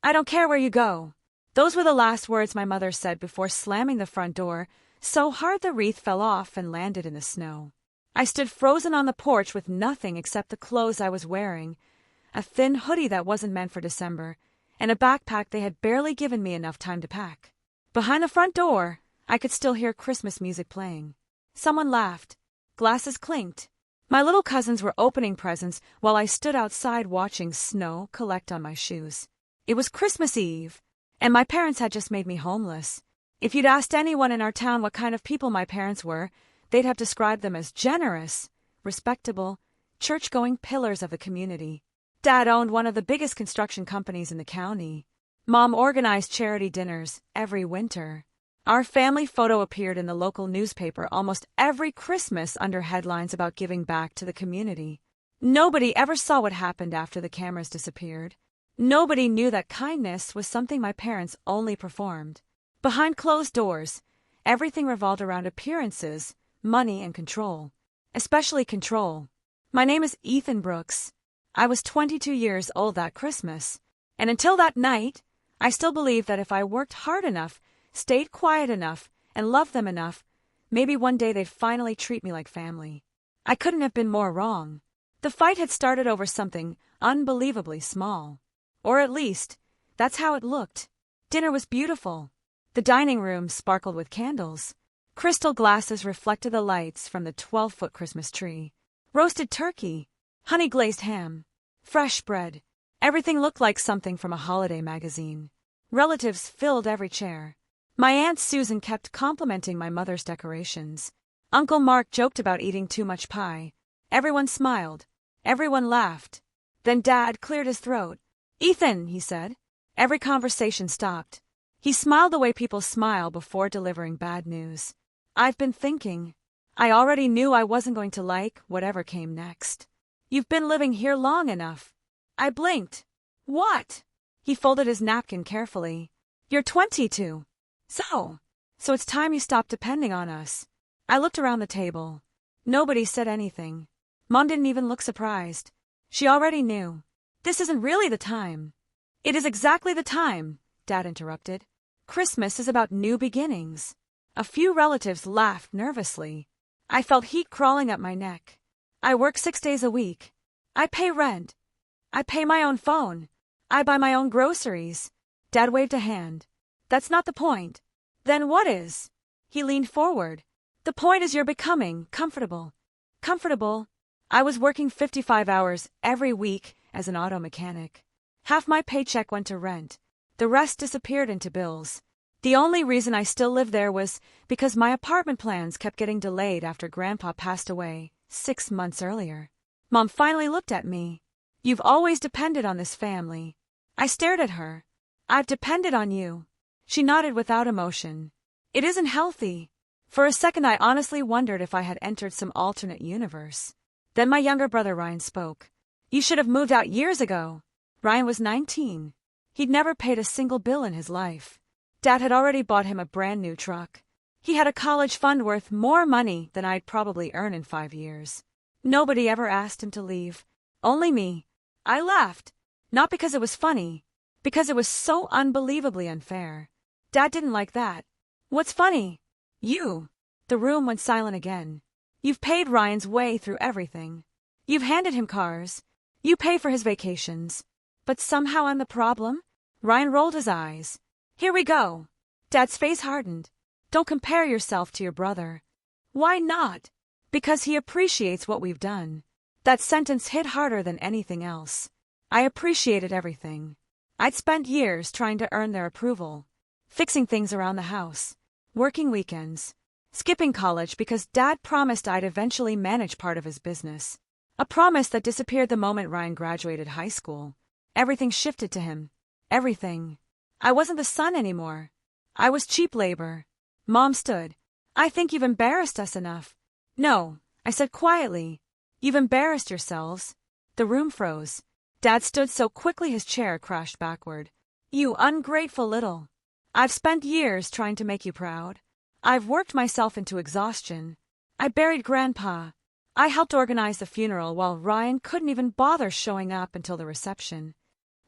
I don't care where you go." Those were the last words my mother said before slamming the front door so hard the wreath fell off and landed in the snow. I stood frozen on the porch with nothing except the clothes I was wearing, a thin hoodie that wasn't meant for December, and a backpack they had barely given me enough time to pack. Behind the front door, I could still hear Christmas music playing. Someone laughed. Glasses clinked. My little cousins were opening presents while I stood outside watching snow collect on my shoes. It was Christmas Eve, and my parents had just made me homeless. If you'd asked anyone in our town what kind of people my parents were, they'd have described them as generous, respectable, church-going pillars of the community. Dad owned one of the biggest construction companies in the county. Mom organized charity dinners every winter. Our family photo appeared in the local newspaper almost every Christmas under headlines about giving back to the community. Nobody ever saw what happened after the cameras disappeared. Nobody knew that kindness was something my parents only performed. Behind closed doors, everything revolved around appearances, money, and control. Especially control. My name is Ethan Brooks. I was 22 years old that Christmas, and until that night, I still believed that if I worked hard enough, stayed quiet enough, and loved them enough, maybe one day they'd finally treat me like family. I couldn't have been more wrong. The fight had started over something unbelievably small. Or at least, that's how it looked. Dinner was beautiful. The dining room sparkled with candles. Crystal glasses reflected the lights from the 12-foot Christmas tree. Roasted turkey, honey-glazed ham, fresh bread. Everything looked like something from a holiday magazine. Relatives filled every chair. My Aunt Susan kept complimenting my mother's decorations. Uncle Mark joked about eating too much pie. Everyone smiled. Everyone laughed. Then Dad cleared his throat. "Ethan," he said. Every conversation stopped. He smiled the way people smile before delivering bad news. "I've been thinking. I already knew I wasn't going to like whatever came next. You've been living here long enough." I blinked. "What?" He folded his napkin carefully. "You're 22. So it's time you stopped depending on us." I looked around the table. Nobody said anything. Mom didn't even look surprised. She already knew. "This isn't really the time." "It is exactly the time," Dad interrupted. "Christmas is about new beginnings." A few relatives laughed nervously. I felt heat crawling up my neck. "I work 6 days a week. I pay rent. I pay my own phone. I buy my own groceries." Dad waved a hand. "That's not the point." "Then what is?" He leaned forward. "The point is you're becoming comfortable." Comfortable? I was working 55 hours every week as an auto mechanic. Half my paycheck went to rent. The rest disappeared into bills. The only reason I still lived there was because my apartment plans kept getting delayed after Grandpa passed away 6 months earlier. Mom finally looked at me. "You've always depended on this family." I stared at her. "I've depended on you." She nodded without emotion. "It isn't healthy." For a second I honestly wondered if I had entered some alternate universe. Then my younger brother Ryan spoke. "You should have moved out years ago." Ryan was 19. He'd never paid a single bill in his life. Dad had already bought him a brand new truck. He had a college fund worth more money than I'd probably earn in 5 years. Nobody ever asked him to leave. Only me. I laughed. Not because it was funny. Because it was so unbelievably unfair. Dad didn't like that. "What's funny?" "You." The room went silent again. "You've paid Ryan's way through everything. You've handed him cars. You pay for his vacations. But somehow I'm the problem?" Ryan rolled his eyes. "Here we go." Dad's face hardened. "Don't compare yourself to your brother." "Why not?" "Because he appreciates what we've done." That sentence hit harder than anything else. I appreciated everything. I'd spent years trying to earn their approval. Fixing things around the house. Working weekends. Skipping college because Dad promised I'd eventually manage part of his business. A promise that disappeared the moment Ryan graduated high school. Everything shifted to him. Everything. I wasn't the son anymore. I was cheap labor. Mom stood. "I think you've embarrassed us enough." "No," I said quietly. "You've embarrassed yourselves." The room froze. Dad stood so quickly his chair crashed backward. "You ungrateful little. I've spent years trying to make you proud. I've worked myself into exhaustion. I buried Grandpa. I helped organize the funeral while Ryan couldn't even bother showing up until the reception."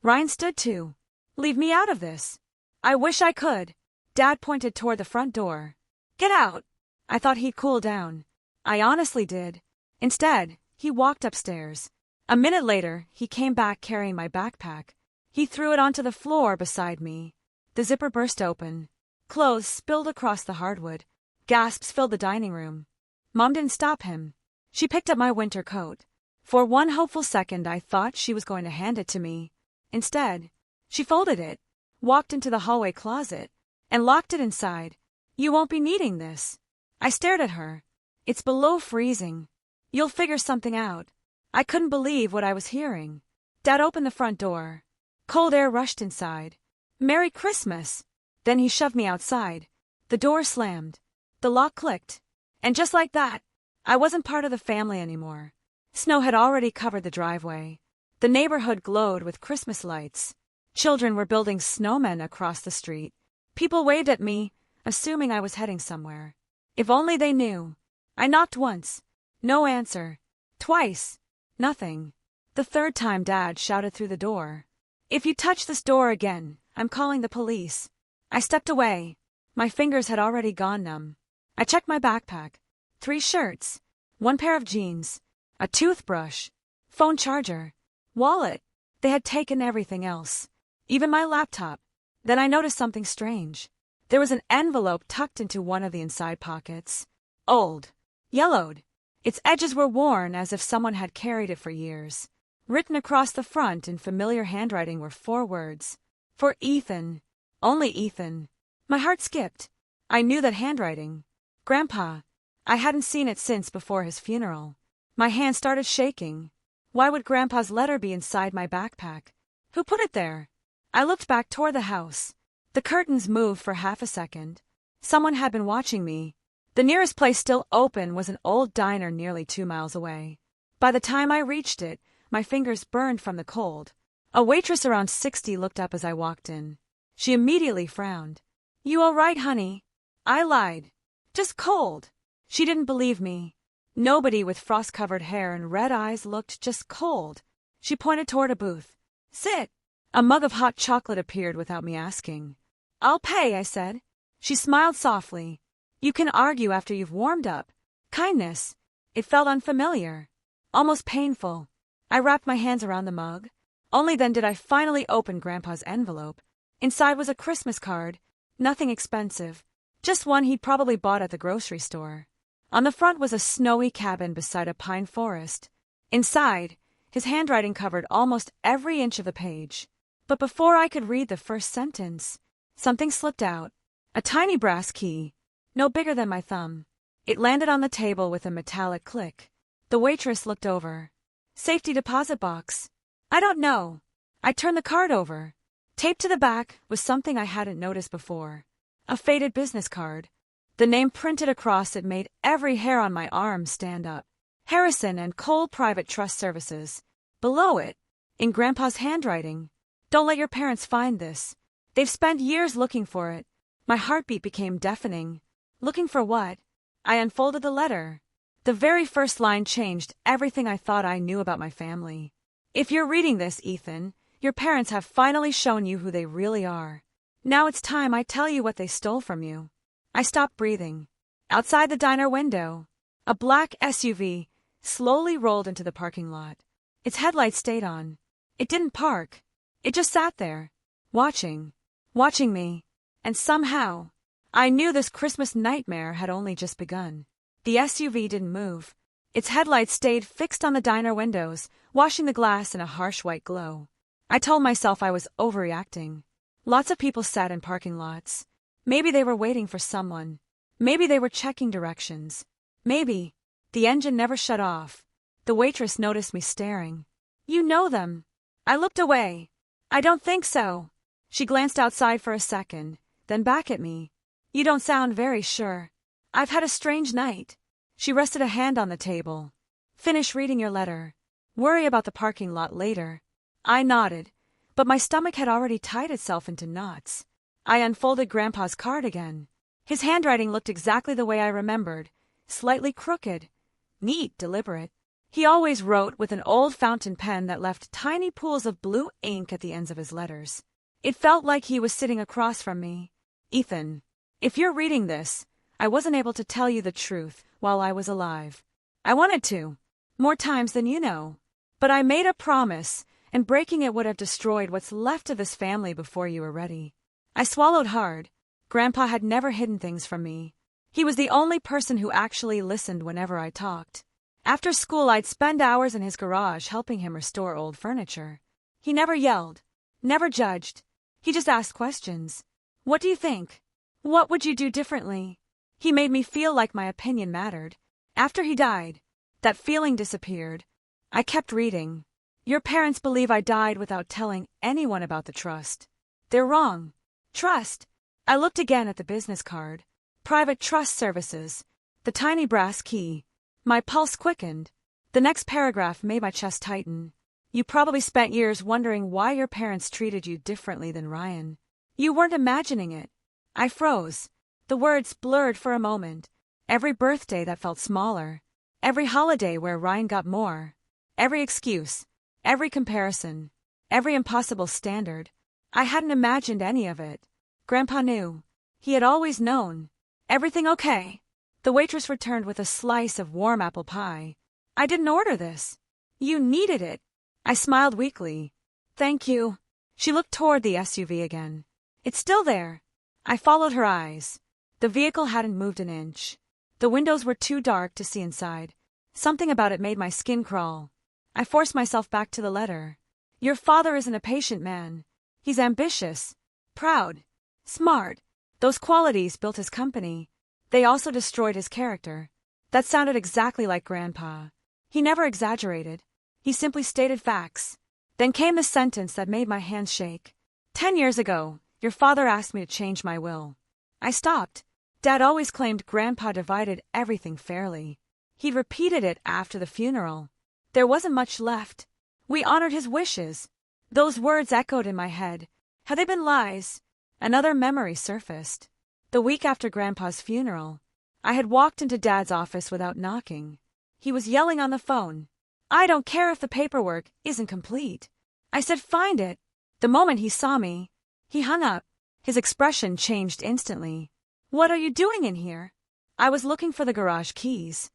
Ryan stood too. Leave me out of this. I wish I could. Dad pointed toward the front door. Get out. I thought he'd cool down. I honestly did. Instead, he walked upstairs. A minute later, he came back carrying my backpack. He threw it onto the floor beside me. The zipper burst open. Clothes spilled across the hardwood. Gasps filled the dining room. Mom didn't stop him. She picked up my winter coat. For one hopeful second, I thought she was going to hand it to me. Instead, she folded it, walked into the hallway closet, and locked it inside. You won't be needing this. I stared at her. It's below freezing. You'll figure something out. I couldn't believe what I was hearing. Dad opened the front door. Cold air rushed inside. Merry Christmas! Then he shoved me outside. The door slammed. The lock clicked. And just like that, I wasn't part of the family anymore. Snow had already covered the driveway. The neighborhood glowed with Christmas lights. Children were building snowmen across the street. People waved at me, assuming I was heading somewhere. If only they knew. I knocked once. No answer. Twice. Nothing. The third time, Dad shouted through the door. If you touch this door again, I'm calling the police. I stepped away. My fingers had already gone numb. I checked my backpack. 3 shirts. 1 pair of jeans. A toothbrush. Phone charger. Wallet. They had taken everything else. Even my laptop. Then I noticed something strange. There was an envelope tucked into one of the inside pockets. Old. Yellowed. Its edges were worn as if someone had carried it for years. Written across the front in familiar handwriting were 4 words. For Ethan. Only Ethan. My heart skipped. I knew that handwriting. Grandpa. I hadn't seen it since before his funeral. My hand started shaking. Why would Grandpa's letter be inside my backpack? Who put it there? I looked back toward the house. The curtains moved for half a second. Someone had been watching me. The nearest place still open was an old diner nearly 2 miles away. By the time I reached it, my fingers burned from the cold. A waitress around 60 looked up as I walked in. She immediately frowned. You all right, honey? I lied. Just cold. She didn't believe me. Nobody with frost-covered hair and red eyes looked just cold. She pointed toward a booth. Sit. A mug of hot chocolate appeared without me asking. I'll pay, I said. She smiled softly. You can argue after you've warmed up. Kindness. It felt unfamiliar. Almost painful. I wrapped my hands around the mug. Only then did I finally open Grandpa's envelope. Inside was a Christmas card. Nothing expensive. Just one he'd probably bought at the grocery store. On the front was a snowy cabin beside a pine forest. Inside, his handwriting covered almost every inch of the page. But before I could read the first sentence, something slipped out. A tiny brass key, no bigger than my thumb. It landed on the table with a metallic click. The waitress looked over. Safety deposit box. I don't know. I turned the card over. Taped to the back was something I hadn't noticed before. A faded business card. The name printed across it made every hair on my arm stand up. Harrison and Cole Private Trust Services. Below it, in Grandpa's handwriting. Don't let your parents find this. They've spent years looking for it. My heartbeat became deafening. Looking for what? I unfolded the letter. The very first line changed everything I thought I knew about my family. If you're reading this, Ethan, your parents have finally shown you who they really are. Now it's time I tell you what they stole from you. I stopped breathing. Outside the diner window, a black SUV slowly rolled into the parking lot. Its headlights stayed on. It didn't park. It just sat there, watching me. And somehow, I knew this Christmas nightmare had only just begun. The SUV didn't move. Its headlights stayed fixed on the diner windows, washing the glass in a harsh white glow. I told myself I was overreacting. Lots of people sat in parking lots. Maybe they were waiting for someone. Maybe they were checking directions. Maybe. The engine never shut off. The waitress noticed me staring. You know them. I looked away. I don't think so. She glanced outside for a second, then back at me. You don't sound very sure. I've had a strange night. She rested a hand on the table. Finish reading your letter. Worry about the parking lot later. I nodded, but my stomach had already tied itself into knots. I unfolded Grandpa's card again. His handwriting looked exactly the way I remembered, slightly crooked. Neat, deliberate. He always wrote with an old fountain pen that left tiny pools of blue ink at the ends of his letters. It felt like he was sitting across from me. Ethan, if you're reading this, I wasn't able to tell you the truth while I was alive. I wanted to, more times than you know. But I made a promise, and breaking it would have destroyed what's left of this family before you were ready. I swallowed hard. Grandpa had never hidden things from me. He was the only person who actually listened whenever I talked. After school, I'd spend hours in his garage helping him restore old furniture. He never yelled, never judged. He just asked questions. What do you think? What would you do differently? He made me feel like my opinion mattered. After he died, that feeling disappeared. I kept reading. Your parents believe I died without telling anyone about the trust. They're wrong. Trust. I looked again at the business card. Private trust services. The tiny brass key. My pulse quickened. The next paragraph made my chest tighten. You probably spent years wondering why your parents treated you differently than Ryan. You weren't imagining it. I froze. The words blurred for a moment. Every birthday that felt smaller. Every holiday where Ryan got more. Every excuse. Every comparison. Every impossible standard. I hadn't imagined any of it. Grandpa knew. He had always known. Everything okay? The waitress returned with a slice of warm apple pie. I didn't order this. You needed it. I smiled weakly. Thank you. She looked toward the SUV again. It's still there. I followed her eyes. The vehicle hadn't moved an inch. The windows were too dark to see inside. Something about it made my skin crawl. I forced myself back to the letter. Your father isn't a patient man. He's ambitious, proud, smart. Those qualities built his company. They also destroyed his character. That sounded exactly like Grandpa. He never exaggerated. He simply stated facts. Then came the sentence that made my hands shake. 10 years ago, your father asked me to change my will. I stopped. Dad always claimed Grandpa divided everything fairly. He'd repeated it after the funeral. There wasn't much left. We honored his wishes. Those words echoed in my head. Had they been lies? Another memory surfaced. The week after Grandpa's funeral, I had walked into Dad's office without knocking. He was yelling on the phone. I don't care if the paperwork isn't complete. I said, find it. The moment he saw me, he hung up. His expression changed instantly. What are you doing in here? I was looking for the garage keys.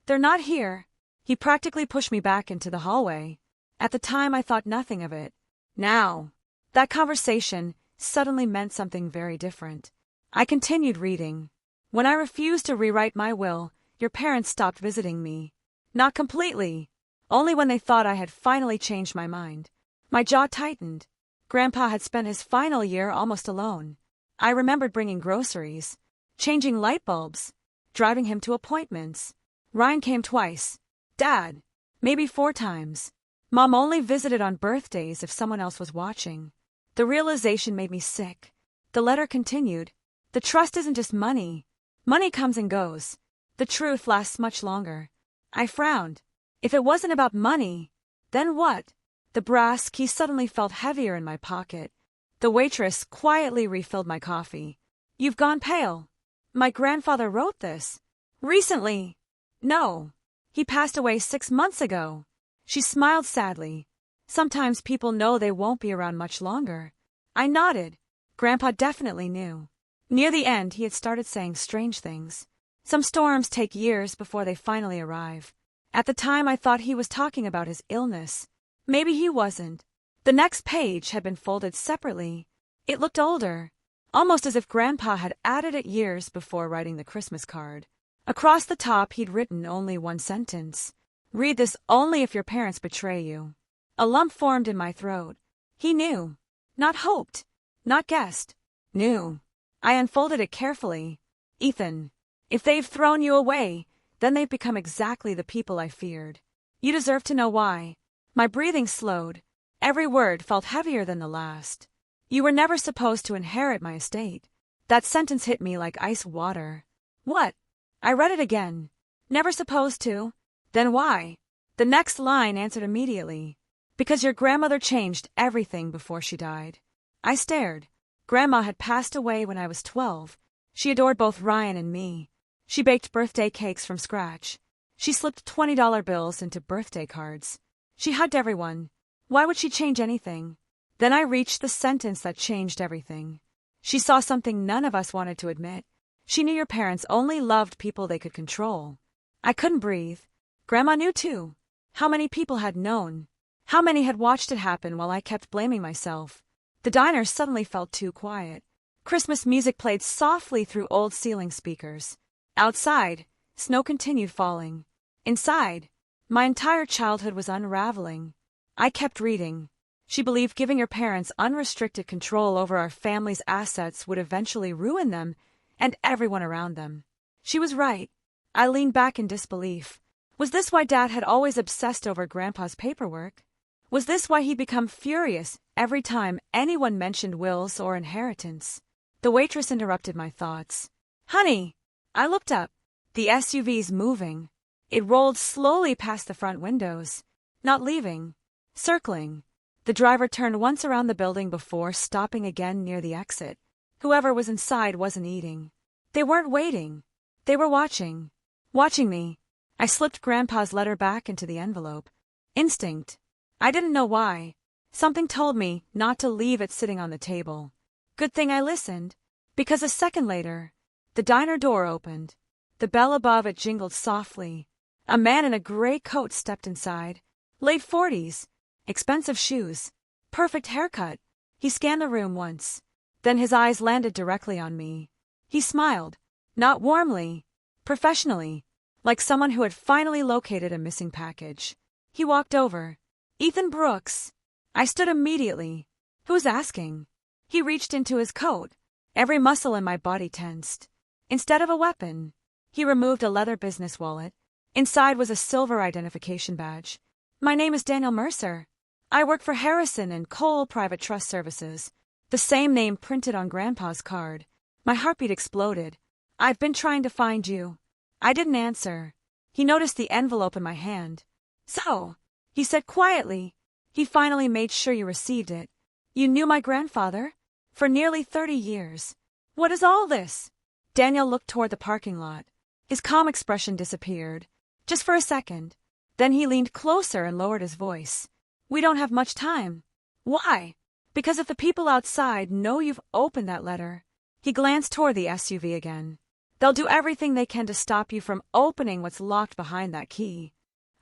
They're not here. He practically pushed me back into the hallway. At the time, I thought nothing of it. Now, that conversation suddenly meant something very different. I continued reading. When I refused to rewrite my will, your parents stopped visiting me. Not completely. Only when they thought I had finally changed my mind. My jaw tightened. Grandpa had spent his final year almost alone. I remembered bringing groceries, changing light bulbs, driving him to appointments. Ryan came twice. Dad, maybe 4 times. Mom only visited on birthdays if someone else was watching. The realization made me sick. The letter continued. The trust isn't just money. Money comes and goes. The truth lasts much longer. I frowned. If it wasn't about money, then what? The brass key suddenly felt heavier in my pocket. The waitress quietly refilled my coffee. You've gone pale. My grandfather wrote this. Recently. No. He passed away 6 months ago. She smiled sadly. Sometimes people know they won't be around much longer. I nodded. Grandpa definitely knew. Near the end, he had started saying strange things. Some storms take years before they finally arrive. At the time, I thought he was talking about his illness. Maybe he wasn't. The next page had been folded separately. It looked older, almost as if Grandpa had added it years before writing the Christmas card. Across the top, he'd written only one sentence. Read this only if your parents betray you. A lump formed in my throat. He knew. Not hoped. Not guessed. Knew. I unfolded it carefully. Ethan, if they've thrown you away, then they've become exactly the people I feared. You deserve to know why. My breathing slowed. Every word felt heavier than the last. You were never supposed to inherit my estate. That sentence hit me like ice water. What? I read it again. Never supposed to? Then why? The next line answered immediately. Because your grandmother changed everything before she died. I stared. Grandma had passed away when I was 12. She adored both Ryan and me. She baked birthday cakes from scratch. She slipped $20 bills into birthday cards. She hugged everyone. Why would she change anything? Then I reached the sentence that changed everything. She saw something none of us wanted to admit. She knew your parents only loved people they could control. I couldn't breathe. Grandma knew too. How many people had known? How many had watched it happen while I kept blaming myself? The diner suddenly felt too quiet. Christmas music played softly through old ceiling speakers. Outside, snow continued falling. Inside, my entire childhood was unraveling. I kept reading. She believed giving your parents unrestricted control over our family's assets would eventually ruin them and everyone around them. She was right. I leaned back in disbelief. Was this why Dad had always obsessed over Grandpa's paperwork? Was this why he'd become furious every time anyone mentioned wills or inheritance? The waitress interrupted my thoughts. "Honey!" I looked up. The SUV's moving. It rolled slowly past the front windows. Not leaving. Circling. The driver turned once around the building before stopping again near the exit. Whoever was inside wasn't eating. They weren't waiting. They were watching. Watching me. I slipped Grandpa's letter back into the envelope. Instinct. I didn't know why. Something told me not to leave it sitting on the table. Good thing I listened. Because a second later, the diner door opened. The bell above it jingled softly. A man in a gray coat stepped inside. Late 40s. Expensive shoes. Perfect haircut. He scanned the room once. Then his eyes landed directly on me. He smiled. Not warmly. Professionally. Like someone who had finally located a missing package. He walked over. "Ethan Brooks." I stood immediately. Who's asking? He reached into his coat. Every muscle in my body tensed. Instead of a weapon, he removed a leather business wallet. Inside was a silver identification badge. "My name is Daniel Mercer. I work for Harrison and Cole Private Trust Services." The same name printed on Grandpa's card. My heartbeat exploded. "I've been trying to find you." I didn't answer. He noticed the envelope in my hand. "So," he said quietly, "he finally made sure you received it. You knew my grandfather? For nearly 30 years. What is all this?" Daniel looked toward the parking lot. His calm expression disappeared. Just for a second. Then he leaned closer and lowered his voice. "We don't have much time." "Why?" "Because if the people outside know you've opened that letter," he glanced toward the SUV again, "they'll do everything they can to stop you from opening what's locked behind that key."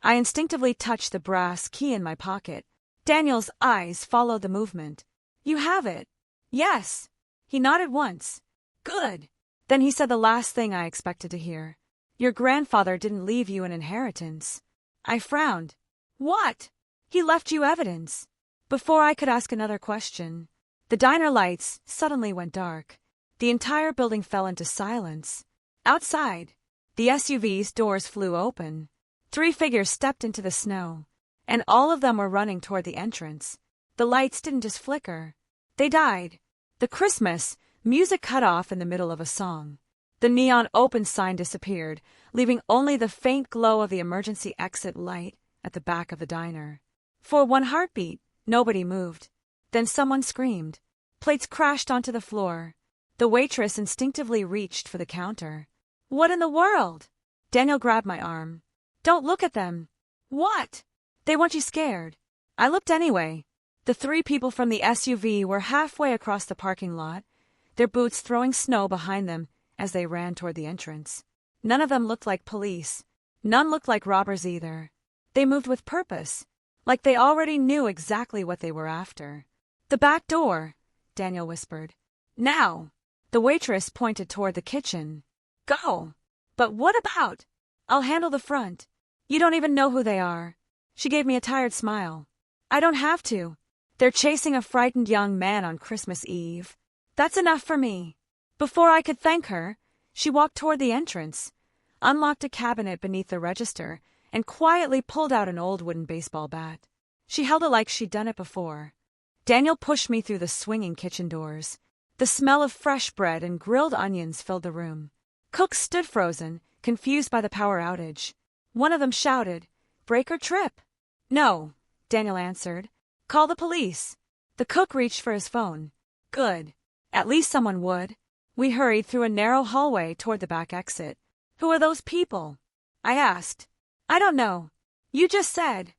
I instinctively touched the brass key in my pocket. Daniel's eyes followed the movement. "You have it." "Yes." He nodded once. "Good." Then he said the last thing I expected to hear. "Your grandfather didn't leave you an inheritance." I frowned. "What?" "He left you evidence." Before I could ask another question, the diner lights suddenly went dark. The entire building fell into silence. Outside, the SUV's doors flew open. 3 figures stepped into the snow, and all of them were running toward the entrance. The lights didn't just flicker. They died. The Christmas music cut off in the middle of a song. The neon open sign disappeared, leaving only the faint glow of the emergency exit light at the back of the diner. For one heartbeat, nobody moved. Then someone screamed. Plates crashed onto the floor. The waitress instinctively reached for the counter. "What in the world?" Daniel grabbed my arm. "Don't look at them." "What?" "They want you scared." I looked anyway. The 3 people from the SUV were halfway across the parking lot, their boots throwing snow behind them as they ran toward the entrance. None of them looked like police. None looked like robbers either. They moved with purpose, like they already knew exactly what they were after. "The back door," Daniel whispered. "Now." The waitress pointed toward the kitchen. "Go." "But what about?" "I'll handle the front. You don't even know who they are." She gave me a tired smile. "I don't have to. They're chasing a frightened young man on Christmas Eve. That's enough for me." Before I could thank her, she walked toward the entrance, unlocked a cabinet beneath the register, and quietly pulled out an old wooden baseball bat. She held it like she'd done it before. Daniel pushed me through the swinging kitchen doors. The smell of fresh bread and grilled onions filled the room. Cooks stood frozen, confused by the power outage. One of them shouted, "Break or trip." "No," Daniel answered. "Call the police." The cook reached for his phone. Good. At least someone would. We hurried through a narrow hallway toward the back exit. "Who are those people?" I asked. "I don't know. You just said."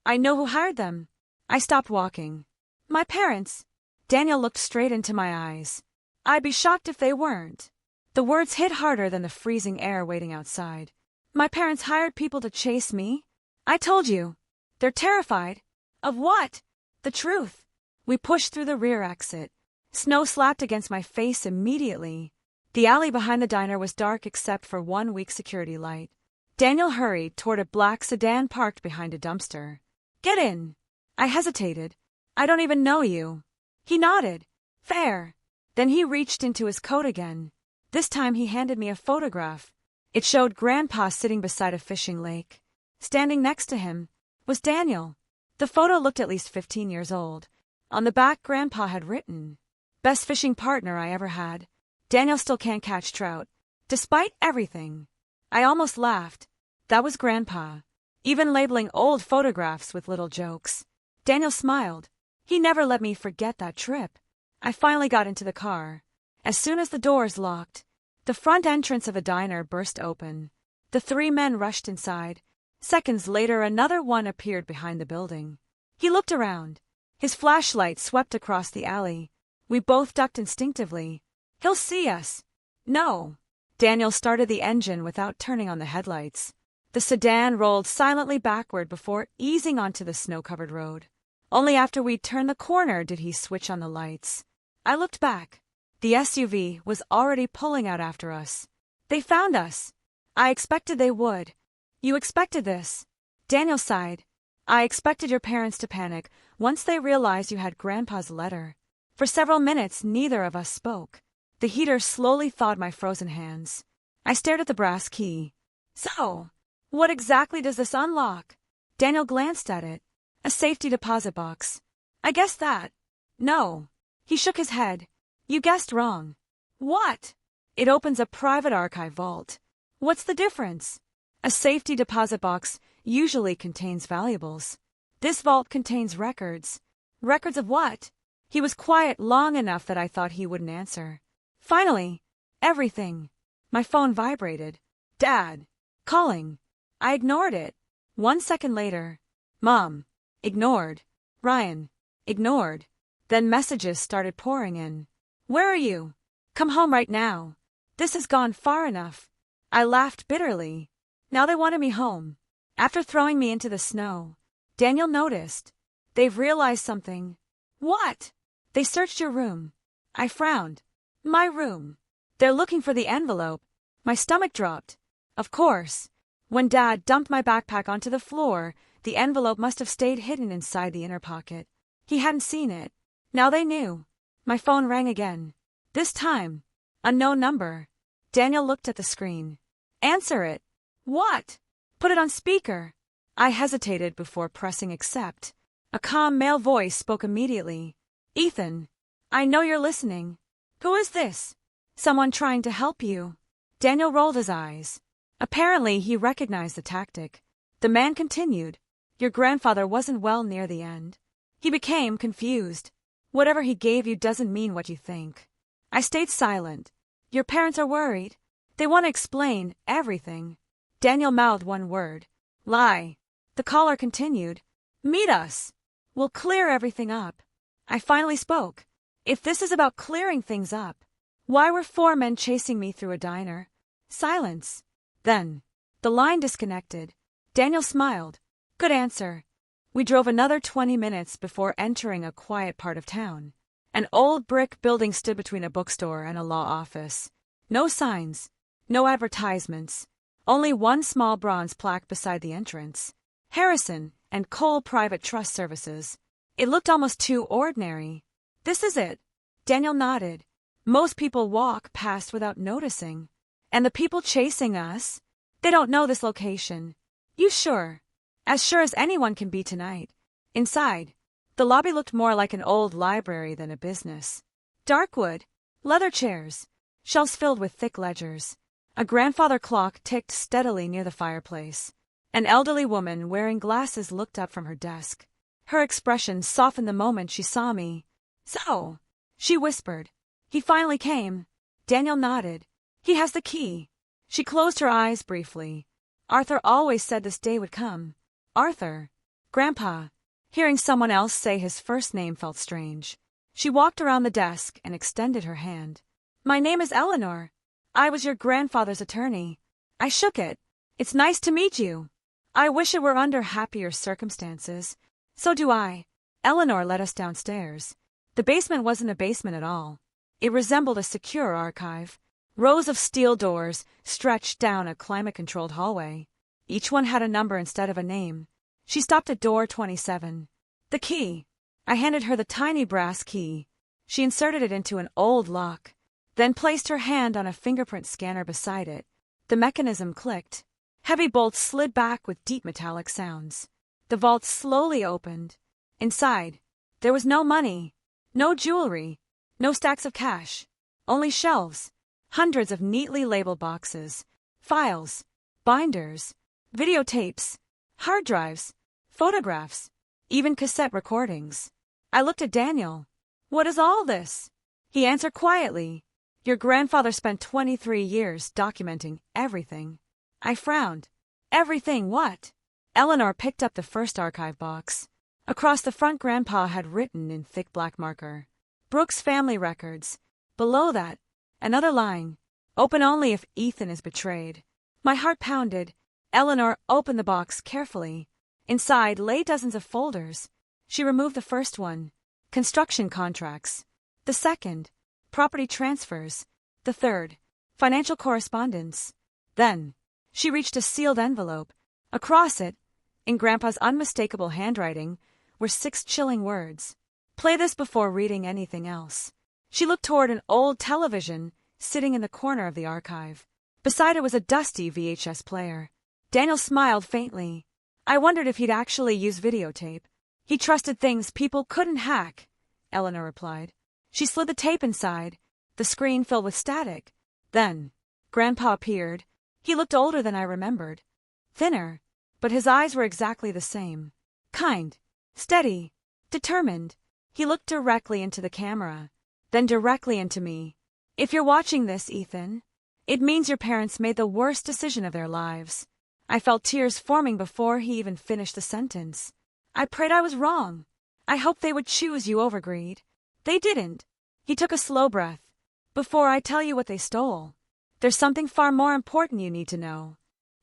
"I know who hired them." I stopped walking. My parents. Daniel looked straight into my eyes. I'd be shocked if they weren't. The words hit harder than the freezing air waiting outside. My parents hired people to chase me? I told you. They're terrified. Of what? The truth. We pushed through the rear exit. Snow slapped against my face immediately. The alley behind the diner was dark except for one weak security light. Daniel hurried toward a black sedan parked behind a dumpster. Get in. I hesitated. I don't even know you. He nodded. Fair. Then he reached into his coat again. This time he handed me a photograph. It showed Grandpa sitting beside a fishing lake. Standing next to him was Daniel. The photo looked at least 15 years old. On the back, Grandpa had written, "Best fishing partner I ever had. Daniel still can't catch trout. Despite everything." I almost laughed. That was Grandpa. Even labeling old photographs with little jokes. Daniel smiled. He never let me forget that trip. I finally got into the car. As soon as the doors locked, the front entrance of a diner burst open. The three men rushed inside. Seconds later, another one appeared behind the building. He looked around. His flashlight swept across the alley. We both ducked instinctively. He'll see us. No. Daniel started the engine without turning on the headlights. The sedan rolled silently backward before easing onto the snow-covered road. Only after we'd turned the corner did he switch on the lights. I looked back. The SUV was already pulling out after us. They found us. I expected they would. You expected this. Daniel sighed. I expected your parents to panic once they realized you had Grandpa's letter. For several minutes, neither of us spoke. The heater slowly thawed my frozen hands. I stared at the brass key. So, what exactly does this unlock? Daniel glanced at it. A safety deposit box. I guessed that. No. He shook his head. You guessed wrong. What? It opens a private archive vault. What's the difference? A safety deposit box usually contains valuables. This vault contains records. Records of what? He was quiet long enough that I thought he wouldn't answer. Finally, everything. My phone vibrated. Dad. Calling. I ignored it. 1 second later. Mom. Ignored. Ryan. Ignored. Then messages started pouring in. Where are you? Come home right now. This has gone far enough. I laughed bitterly. Now they wanted me home. After throwing me into the snow, Daniel noticed. They've realized something. What? They searched your room. I frowned. My room. They're looking for the envelope. My stomach dropped. Of course. When Dad dumped my backpack onto the floor, the envelope must have stayed hidden inside the inner pocket. He hadn't seen it. Now they knew. My phone rang again. This time, unknown number. Daniel looked at the screen. Answer it. What? Put it on speaker. I hesitated before pressing accept. A calm male voice spoke immediately. Ethan, I know you're listening. Who is this? Someone trying to help you. Daniel rolled his eyes. Apparently, he recognized the tactic. The man continued. Your grandfather wasn't well near the end. He became confused. Whatever he gave you doesn't mean what you think. I stayed silent. Your parents are worried. They want to explain everything. Daniel mouthed one word. Lie. The caller continued. Meet us. We'll clear everything up. I finally spoke. If this is about clearing things up, why were 4 men chasing me through a diner? Silence. Then, the line disconnected. Daniel smiled. Good answer. We drove another 20 minutes before entering a quiet part of town. An old brick building stood between a bookstore and a law office. No signs. No advertisements. Only one small bronze plaque beside the entrance. Harrison and Cole Private Trust Services. It looked almost too ordinary. This is it. Daniel nodded. Most people walk past without noticing. And the people chasing us? They don't know this location. You sure? As sure as anyone can be tonight. Inside, the lobby looked more like an old library than a business. Dark wood, leather chairs, shelves filled with thick ledgers. A grandfather clock ticked steadily near the fireplace. An elderly woman wearing glasses looked up from her desk. Her expression softened the moment she saw me. So, she whispered. He finally came. Daniel nodded. He has the key. She closed her eyes briefly. Arthur always said this day would come. Arthur. Grandpa. Hearing someone else say his first name felt strange. She walked around the desk and extended her hand. My name is Eleanor. I was your grandfather's attorney. I shook it. It's nice to meet you. I wish it were under happier circumstances. So do I. Eleanor led us downstairs. The basement wasn't a basement at all. It resembled a secure archive. Rows of steel doors stretched down a climate-controlled hallway. Each one had a number instead of a name. She stopped at door 27. The key. I handed her the tiny brass key. She inserted it into an old lock, then placed her hand on a fingerprint scanner beside it. The mechanism clicked. Heavy bolts slid back with deep metallic sounds. The vault slowly opened. Inside, there was no money, no jewelry, no stacks of cash, only shelves, hundreds of neatly labeled boxes, files, binders, videotapes, hard drives, photographs, even cassette recordings. I looked at Daniel. What is all this? He answered quietly. Your grandfather spent 23 years documenting everything. I frowned. Everything what? Eleanor picked up the first archive box. Across the front, Grandpa had written in thick black marker, Brooks Family Records. Below that, another line, open only if Ethan is betrayed. My heart pounded. Eleanor opened the box carefully. Inside lay dozens of folders. She removed the first one, construction contracts. The second, property transfers. The third, financial correspondence. Then, she reached a sealed envelope. Across it, in Grandpa's unmistakable handwriting, were 6 chilling words. Play this before reading anything else. She looked toward an old television sitting in the corner of the archive. Beside it was a dusty VHS player. Daniel smiled faintly. I wondered if he'd actually use videotape. He trusted things people couldn't hack, Eleanor replied. She slid the tape inside. The screen filled with static. Then, Grandpa appeared. He looked older than I remembered. Thinner, but his eyes were exactly the same. Kind, steady, determined. He looked directly into the camera, then directly into me. If you're watching this, Ethan, it means your parents made the worst decision of their lives. I felt tears forming before he even finished the sentence. I prayed I was wrong. I hoped they would choose you over greed. They didn't. He took a slow breath. Before I tell you what they stole, there's something far more important you need to know.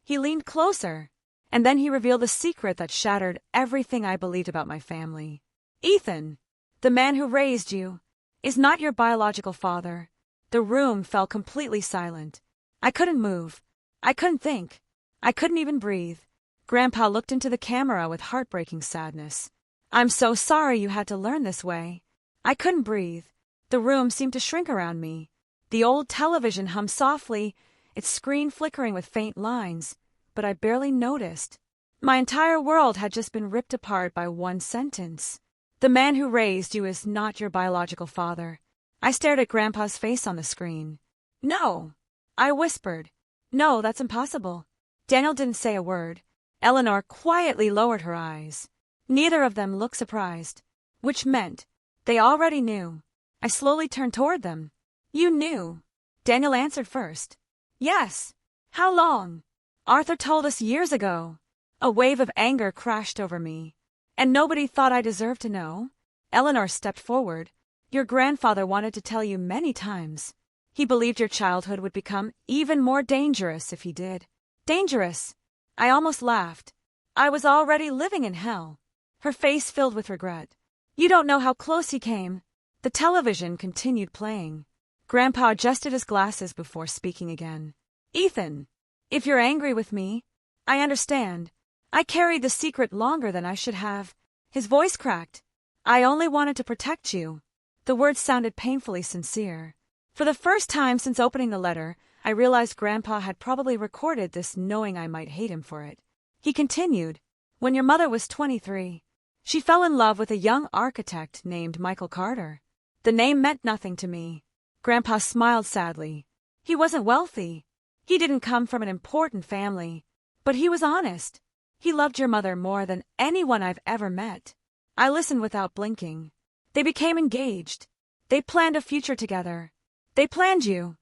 He leaned closer, and then he revealed a secret that shattered everything I believed about my family. Ethan, the man who raised you, is not your biological father. The room fell completely silent. I couldn't move. I couldn't think. I couldn't even breathe. Grandpa looked into the camera with heartbreaking sadness. I'm so sorry you had to learn this way. I couldn't breathe. The room seemed to shrink around me. The old television hummed softly, its screen flickering with faint lines, but I barely noticed. My entire world had just been ripped apart by one sentence. The man who raised you is not your biological father. I stared at Grandpa's face on the screen. No, I whispered. No, that's impossible. Daniel didn't say a word. Eleanor quietly lowered her eyes. Neither of them looked surprised, which meant they already knew. I slowly turned toward them. You knew. Daniel answered first. Yes. How long? Arthur told us years ago. A wave of anger crashed over me. And nobody thought I deserved to know? Eleanor stepped forward. Your grandfather wanted to tell you many times. He believed your childhood would become even more dangerous if he did. Dangerous. I almost laughed. I was already living in hell. Her face filled with regret. You don't know how close he came. The television continued playing. Grandpa adjusted his glasses before speaking again. Ethan, if you're angry with me, I understand. I carried the secret longer than I should have. His voice cracked. I only wanted to protect you. The words sounded painfully sincere. For the first time since opening the letter, I realized Grandpa had probably recorded this knowing I might hate him for it. He continued, when your mother was 23, she fell in love with a young architect named Michael Carter. The name meant nothing to me. Grandpa smiled sadly. He wasn't wealthy. He didn't come from an important family. But he was honest. He loved your mother more than anyone I've ever met. I listened without blinking. They became engaged. They planned a future together. They planned you.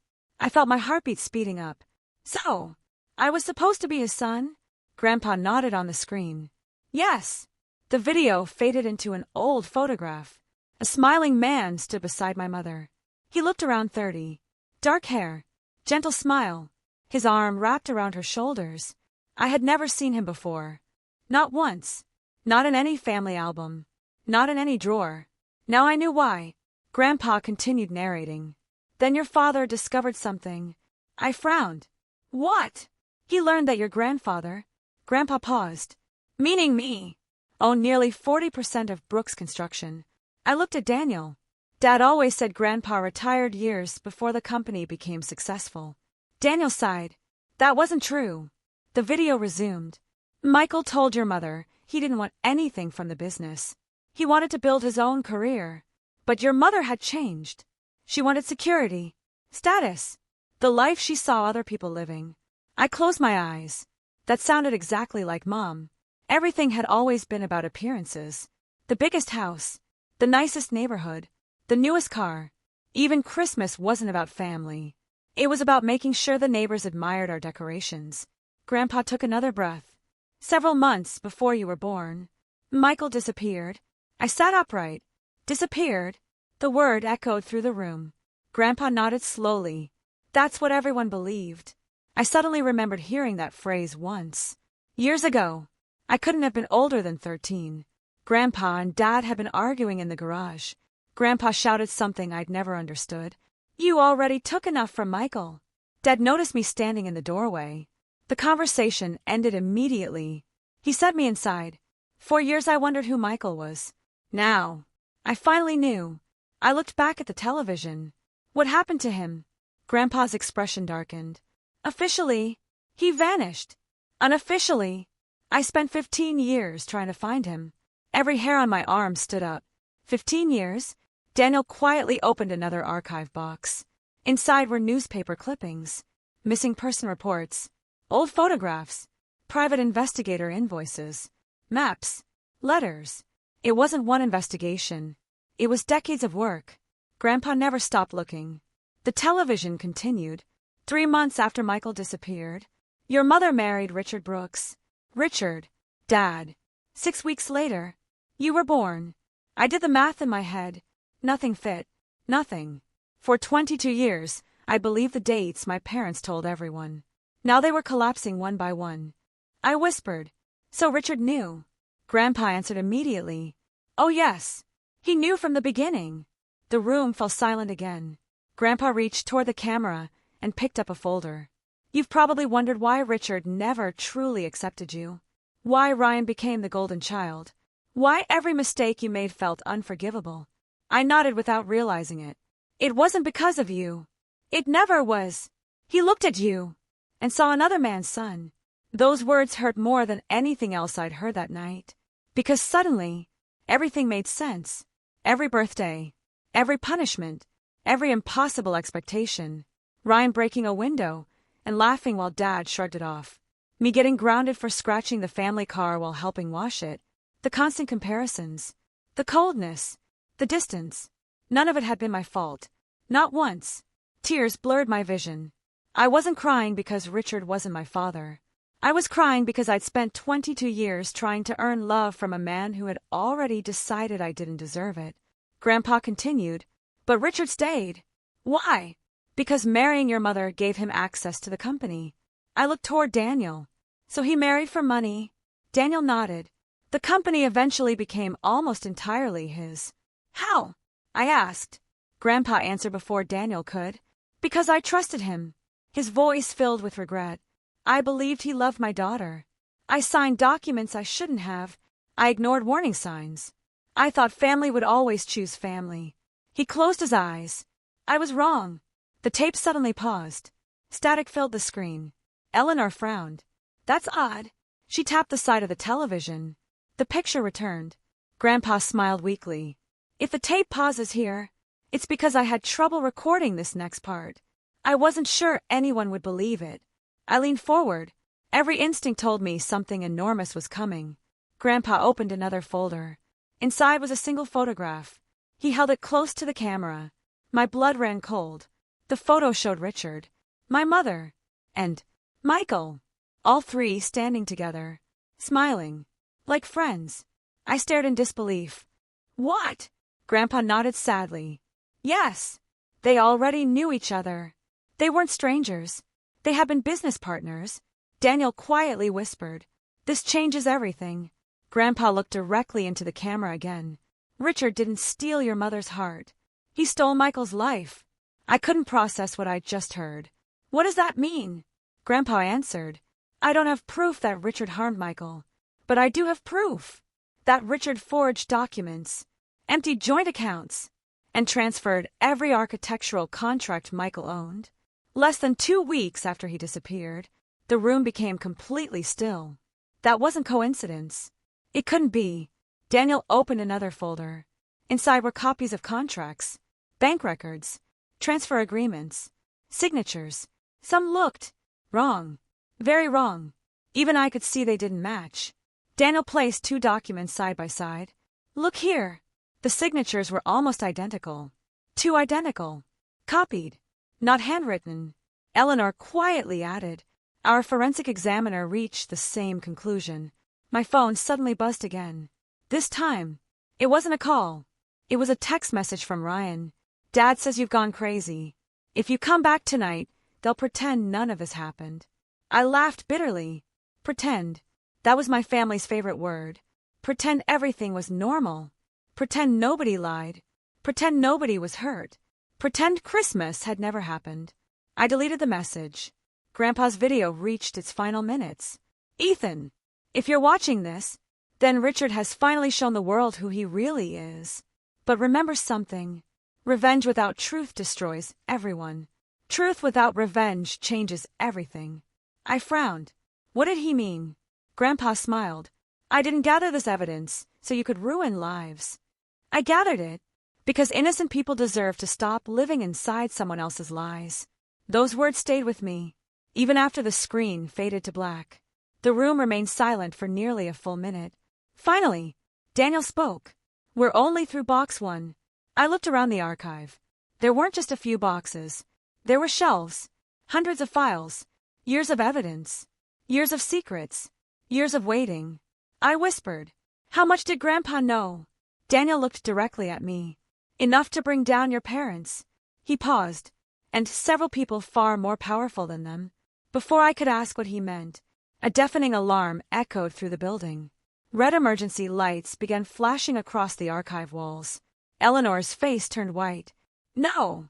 I felt my heartbeat speeding up. So, I was supposed to be his son? Grandpa nodded on the screen. Yes. The video faded into an old photograph. A smiling man stood beside my mother. He looked around 30. Dark hair, gentle smile, his arm wrapped around her shoulders. I had never seen him before. Not once. Not in any family album. Not in any drawer. Now I knew why. Grandpa continued narrating. Then your father discovered something. I frowned. What? He learned that your grandfather. Grandpa paused. Meaning me. Owned nearly 40% of Brooks Construction. I looked at Daniel. Dad always said Grandpa retired years before the company became successful. Daniel sighed. That wasn't true. The video resumed. Michael told your mother he didn't want anything from the business. He wanted to build his own career. But your mother had changed. She wanted security, status, the life she saw other people living. I closed my eyes. That sounded exactly like Mom. Everything had always been about appearances. The biggest house, the nicest neighborhood, the newest car. Even Christmas wasn't about family. It was about making sure the neighbors admired our decorations. Grandpa took another breath. Several months before you were born, Michael disappeared. I sat upright. Disappeared. The word echoed through the room. Grandpa nodded slowly. That's what everyone believed. I suddenly remembered hearing that phrase once. Years ago. I couldn't have been older than 13. Grandpa and Dad had been arguing in the garage. Grandpa shouted something I'd never understood. You already took enough from Michael. Dad noticed me standing in the doorway. The conversation ended immediately. He sent me inside. For years I wondered who Michael was. Now, I finally knew. I looked back at the television. What happened to him? Grandpa's expression darkened. Officially, he vanished. Unofficially, I spent 15 years trying to find him. Every hair on my arm stood up. 15 years? Daniel quietly opened another archive box. Inside were newspaper clippings, missing person reports, old photographs, private investigator invoices, maps, letters. It wasn't one investigation. It was decades of work. Grandpa never stopped looking. The television continued. 3 months after Michael disappeared, your mother married Richard Brooks. Richard, Dad. 6 weeks later, you were born. I did the math in my head. Nothing fit. Nothing. For 22 years, I believed the dates my parents told everyone. Now they were collapsing one by one. I whispered. So Richard knew. Grandpa answered immediately. Oh yes. He knew from the beginning. The room fell silent again. Grandpa reached toward the camera and picked up a folder. You've probably wondered why Richard never truly accepted you. Why Ryan became the golden child. Why every mistake you made felt unforgivable. I nodded without realizing it. It wasn't because of you. It never was. He looked at you and saw another man's son. Those words hurt more than anything else I'd heard that night. Because suddenly, everything made sense. Every birthday, every punishment, every impossible expectation. Ryan breaking a window and laughing while Dad shrugged it off. Me getting grounded for scratching the family car while helping wash it. The constant comparisons. The coldness. The distance. None of it had been my fault. Not once. Tears blurred my vision. I wasn't crying because Richard wasn't my father. I was crying because I'd spent 22 years trying to earn love from a man who had already decided I didn't deserve it. Grandpa continued. But Richard stayed. Why? Because marrying your mother gave him access to the company. I looked toward Daniel. So he married for money? Daniel nodded. The company eventually became almost entirely his. How? I asked. Grandpa answered before Daniel could. Because I trusted him. His voice filled with regret. I believed he loved my daughter. I signed documents I shouldn't have. I ignored warning signs. I thought family would always choose family. He closed his eyes. I was wrong. The tape suddenly paused. Static filled the screen. Eleanor frowned. That's odd. She tapped the side of the television. The picture returned. Grandpa smiled weakly. If the tape pauses here, it's because I had trouble recording this next part. I wasn't sure anyone would believe it. I leaned forward. Every instinct told me something enormous was coming. Grandpa opened another folder. Inside was a single photograph. He held it close to the camera. My blood ran cold. The photo showed Richard, my mother, and Michael. All three standing together, smiling, like friends. I stared in disbelief. What? Grandpa nodded sadly. Yes. They already knew each other. They weren't strangers. They had been business partners. Daniel quietly whispered. This changes everything. Grandpa looked directly into the camera again. Richard didn't steal your mother's heart. He stole Michael's life. I couldn't process what I'd just heard. What does that mean? Grandpa answered. I don't have proof that Richard harmed Michael. But I do have proof that Richard forged documents, emptied joint accounts, and transferred every architectural contract Michael owned. Less than 2 weeks after he disappeared, the room became completely still. That wasn't coincidence. It couldn't be. Daniel opened another folder. Inside were copies of contracts, bank records, transfer agreements, signatures. Some looked wrong, very wrong. Even I could see they didn't match. Daniel placed 2 documents side by side. Look here. The signatures were almost identical. 2 identical. Copied. Not handwritten. Eleanor quietly added. Our forensic examiner reached the same conclusion. My phone suddenly buzzed again. This time, it wasn't a call. It was a text message from Ryan. Dad says you've gone crazy. If you come back tonight, they'll pretend none of this happened. I laughed bitterly. Pretend. That was my family's favorite word. Pretend everything was normal. Pretend nobody lied. Pretend nobody was hurt. Pretend Christmas had never happened. I deleted the message. Grandpa's video reached its final minutes. Ethan, if you're watching this, then Richard has finally shown the world who he really is. But remember something. Revenge without truth destroys everyone. Truth without revenge changes everything. I frowned. What did he mean? Grandpa smiled. I didn't gather this evidence so you could ruin lives. I gathered it because innocent people deserve to stop living inside someone else's lies. Those words stayed with me, even after the screen faded to black. The room remained silent for nearly a full minute. Finally, Daniel spoke. We're only through box 1. I looked around the archive. There weren't just a few boxes. There were shelves, hundreds of files, years of evidence, years of secrets, years of waiting. I whispered, how much did Grandpa know? Daniel looked directly at me. Enough to bring down your parents. He paused, and several people far more powerful than them. Before I could ask what he meant, a deafening alarm echoed through the building. Red emergency lights began flashing across the archive walls. Eleanor's face turned white. No!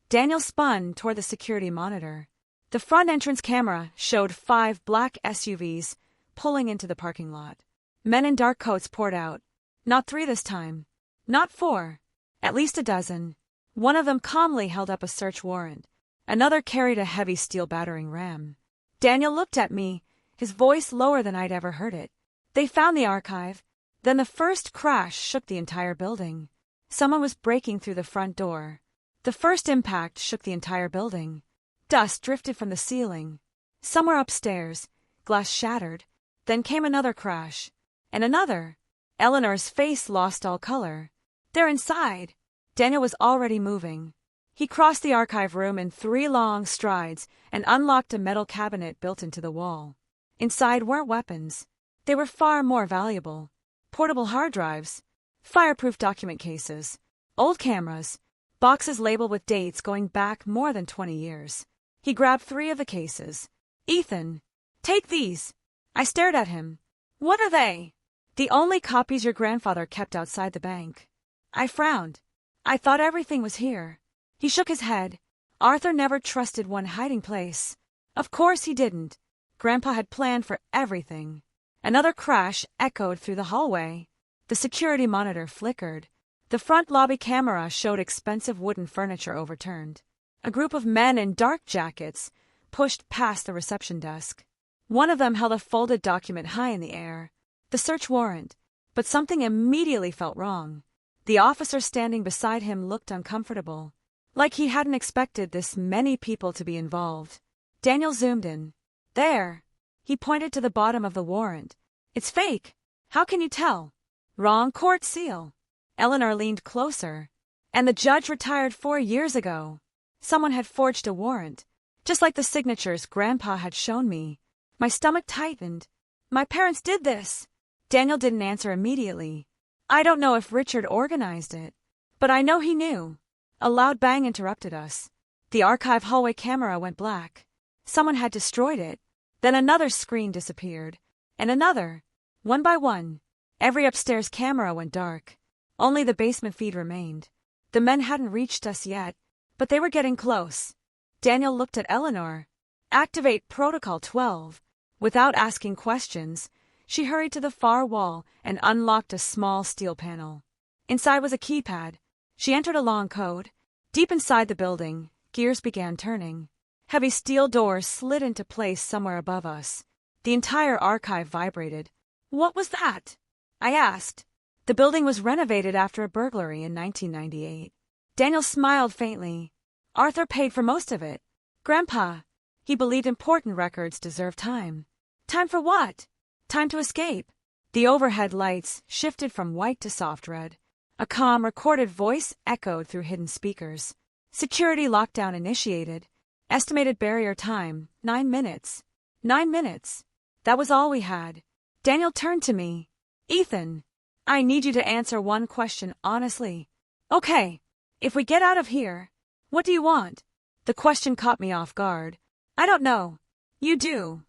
Daniel spun toward the security monitor. The front entrance camera showed 5 black SUVs pulling into the parking lot. Men in dark coats poured out. Not 3 this time. Not 4. At least a dozen. One of them calmly held up a search warrant. Another carried a heavy steel battering ram. Daniel looked at me, his voice lower than I'd ever heard it. They found the archive. Then the first crash shook the entire building. Someone was breaking through the front door. The first impact shook the entire building. Dust drifted from the ceiling. Somewhere upstairs, glass shattered. Then came another crash. And another. Eleanor's face lost all color. They're inside. Daniel was already moving. He crossed the archive room in 3 long strides and unlocked a metal cabinet built into the wall. Inside weren't weapons. They were far more valuable. Portable hard drives, fireproof document cases, old cameras, boxes labeled with dates going back more than 20 years. He grabbed 3 of the cases. Ethan, take these. I stared at him. What are they? The only copies your grandfather kept outside the bank. I frowned. I thought everything was here. He shook his head. Arthur never trusted one hiding place. Of course he didn't. Grandpa had planned for everything. Another crash echoed through the hallway. The security monitor flickered. The front lobby camera showed expensive wooden furniture overturned. A group of men in dark jackets pushed past the reception desk. One of them held a folded document high in the air. The search warrant. But something immediately felt wrong. The officer standing beside him looked uncomfortable. Like he hadn't expected this many people to be involved. Daniel zoomed in. There. He pointed to the bottom of the warrant. It's fake. How can you tell? Wrong court seal. Eleanor leaned closer. And the judge retired 4 years ago. Someone had forged a warrant, just like the signatures Grandpa had shown me. My stomach tightened. My parents did this. Daniel didn't answer immediately. I don't know if Richard organized it, but I know he knew. A loud bang interrupted us. The archive hallway camera went black. Someone had destroyed it. Then another screen disappeared. And another. One by one. Every upstairs camera went dark. Only the basement feed remained. The men hadn't reached us yet, but they were getting close. Daniel looked at Eleanor. Activate Protocol 12. Without asking questions, she hurried to the far wall and unlocked a small steel panel. Inside was a keypad. She entered a long code. Deep inside the building, gears began turning. Heavy steel doors slid into place somewhere above us. The entire archive vibrated. What was that? I asked. The building was renovated after a burglary in 1998. Daniel smiled faintly. Arthur paid for most of it. Grandpa. He believed important records deserved time. Time for what? Time to escape. The overhead lights shifted from white to soft red. A calm, recorded voice echoed through hidden speakers. Security lockdown initiated. Estimated barrier time, 9 minutes. 9 minutes. That was all we had. Daniel turned to me. Ethan, I need you to answer one question honestly. Okay. If we get out of here, what do you want? The question caught me off guard. I don't know. You do.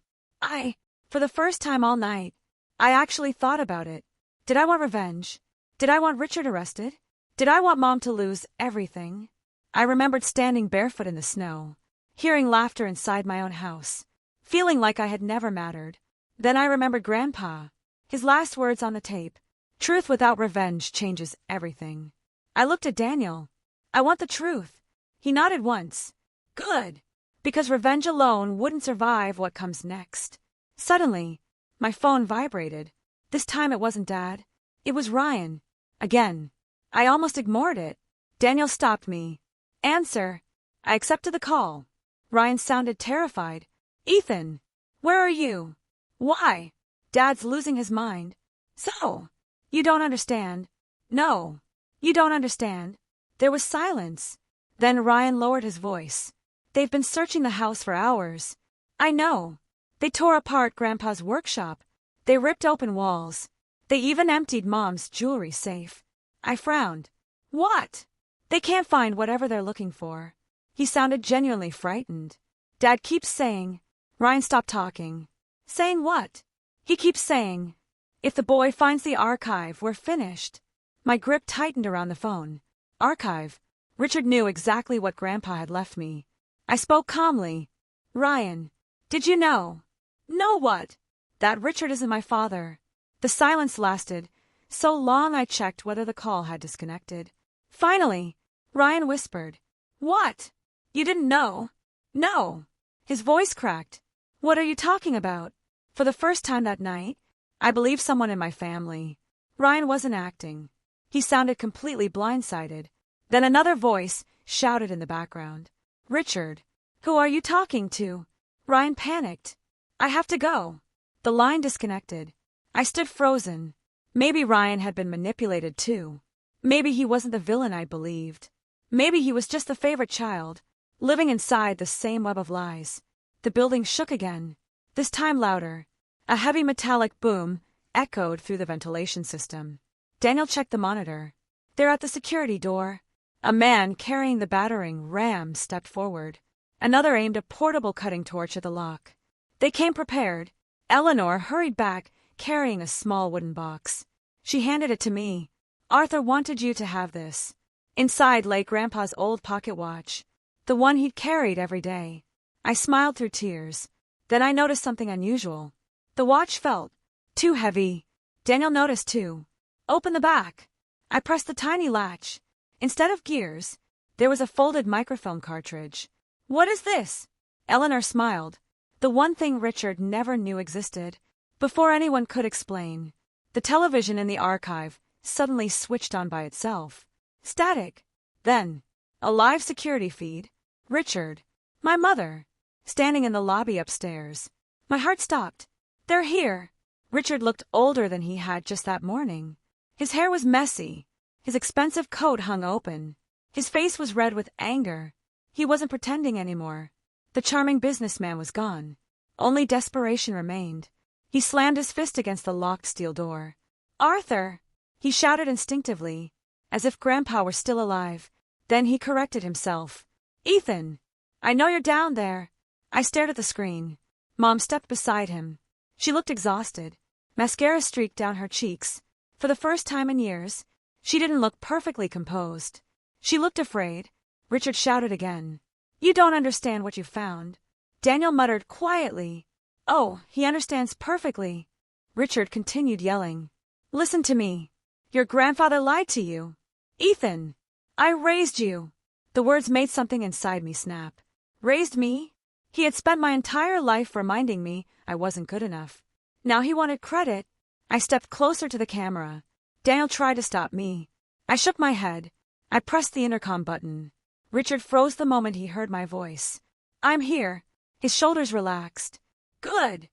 For the first time all night, I actually thought about it. Did I want revenge? Did I want Richard arrested? Did I want Mom to lose everything? I remembered standing barefoot in the snow, hearing laughter inside my own house, feeling like I had never mattered. Then I remembered Grandpa, his last words on the tape. Truth without revenge changes everything. I looked at Daniel. I want the truth. He nodded once. Good. Because revenge alone wouldn't survive what comes next. Suddenly, my phone vibrated. This time it wasn't Dad. It was Ryan. Again. I almost ignored it. Daniel stopped me. Answer. I accepted the call. Ryan sounded terrified. Ethan, where are you? Why? Dad's losing his mind. So, you don't understand. No, you don't understand. There was silence. Then Ryan lowered his voice. They've been searching the house for hours. I know. They tore apart Grandpa's workshop. They ripped open walls. They even emptied Mom's jewelry safe. I frowned. What? They can't find whatever they're looking for. He sounded genuinely frightened. Dad keeps saying. Ryan stopped talking. Saying what? He keeps saying. If the boy finds the archive, we're finished. My grip tightened around the phone. Archive. Richard knew exactly what Grandpa had left me. I spoke calmly. Ryan, did you know? Know what? That Richard isn't my father. The silence lasted so long I checked whether the call had disconnected. Finally, Ryan whispered. What? You didn't know? No. His voice cracked. What are you talking about? For the first time that night, I believed someone in my family. Ryan wasn't acting. He sounded completely blindsided. Then another voice shouted in the background. Richard, who are you talking to? Ryan panicked. I have to go. The line disconnected. I stood frozen. Maybe Ryan had been manipulated too. Maybe he wasn't the villain I believed. Maybe he was just the favorite child, living inside the same web of lies. The building shook again, this time louder. A heavy metallic boom echoed through the ventilation system. Daniel checked the monitor. There at the security door, a man carrying the battering ram stepped forward. Another aimed a portable cutting torch at the lock. They came prepared. Eleanor hurried back, carrying a small wooden box. She handed it to me. Arthur wanted you to have this. Inside lay Grandpa's old pocket watch, the one he'd carried every day. I smiled through tears. Then I noticed something unusual. The watch felt too heavy. Daniel noticed too. Open the back. I pressed the tiny latch. Instead of gears, there was a folded microfilm cartridge. What is this? Eleanor smiled. The one thing Richard never knew existed. Before anyone could explain, the television in the archive suddenly switched on by itself. Static. Then, a live security feed. Richard, my mother, standing in the lobby upstairs. My heart stopped. They're here. Richard looked older than he had just that morning. His hair was messy. His expensive coat hung open. His face was red with anger. He wasn't pretending anymore. The charming businessman was gone. Only desperation remained. He slammed his fist against the locked steel door. "Arthur!" he shouted instinctively, as if Grandpa were still alive. Then he corrected himself. "Ethan! I know you're down there." I stared at the screen. Mom stepped beside him. She looked exhausted. Mascara streaked down her cheeks. For the first time in years, she didn't look perfectly composed. She looked afraid. Richard shouted again. "You don't understand what you found." Daniel muttered quietly. "Oh, he understands perfectly." Richard continued yelling. "Listen to me. Your grandfather lied to you. Ethan, I raised you." The words made something inside me snap. Raised me? He had spent my entire life reminding me I wasn't good enough. Now he wanted credit. I stepped closer to the camera. Daniel tried to stop me. I shook my head. I pressed the intercom button. Richard froze the moment he heard my voice. "I'm here." His shoulders relaxed. Good.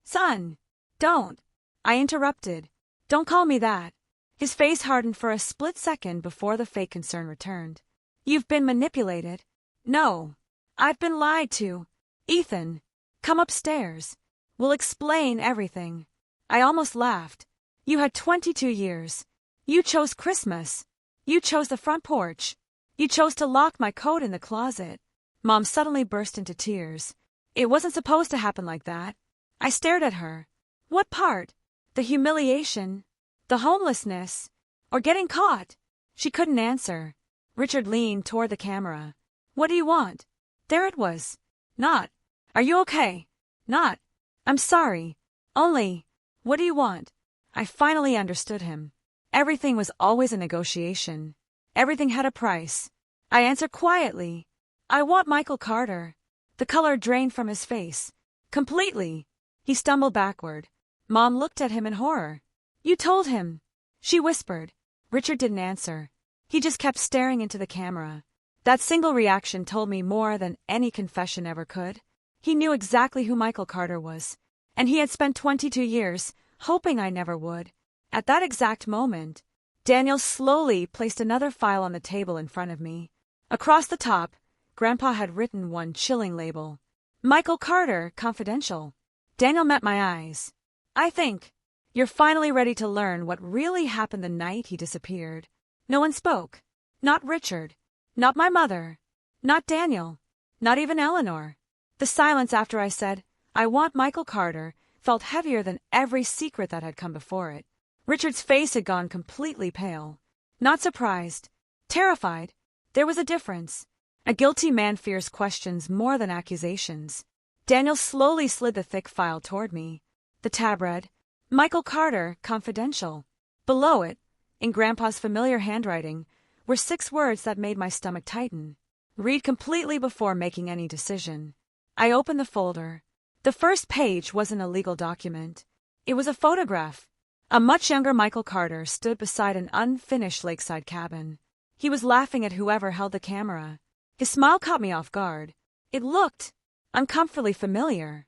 Son, don't." I interrupted. "Don't call me that." His face hardened for a split second before the fake concern returned. "You've been manipulated." "No. I've been lied to." "Ethan, come upstairs. We'll explain everything." I almost laughed. "You had 22 years. You chose Christmas. You chose the front porch. You chose to lock my coat in the closet." Mom suddenly burst into tears. "It wasn't supposed to happen like that." I stared at her. "What part? The humiliation? The homelessness? Or getting caught?" She couldn't answer. Richard leaned toward the camera. "What do you want?" There it was. Not, "Are you okay?" Not, "I'm sorry." Only, "What do you want?" I finally understood him. Everything was always a negotiation. Everything had a price. I answered quietly. "I want Michael Carter." The color drained from his face. Completely. He stumbled backward. Mom looked at him in horror. "You told him," she whispered. Richard didn't answer. He just kept staring into the camera. That single reaction told me more than any confession ever could. He knew exactly who Michael Carter was, and he had spent 22 years hoping I never would. At that exact moment, Daniel slowly placed another file on the table in front of me. Across the top, Grandpa had written one chilling label. "Michael Carter, confidential." Daniel met my eyes. "I think you're finally ready to learn what really happened the night he disappeared." No one spoke. Not Richard. Not my mother. Not Daniel. Not even Eleanor. The silence after I said, "I want Michael Carter," felt heavier than every secret that had come before it. Richard's face had gone completely pale. Not surprised. Terrified. There was a difference. A guilty man fears questions more than accusations. Daniel slowly slid the thick file toward me. The tab read, "Michael Carter, confidential." Below it, in Grandpa's familiar handwriting, were 6 words that made my stomach tighten. "Read completely before making any decision." I opened the folder. The first page wasn't a legal document. It was a photograph. A much younger Michael Carter stood beside an unfinished lakeside cabin. He was laughing at whoever held the camera. His smile caught me off guard. It looked uncomfortably familiar.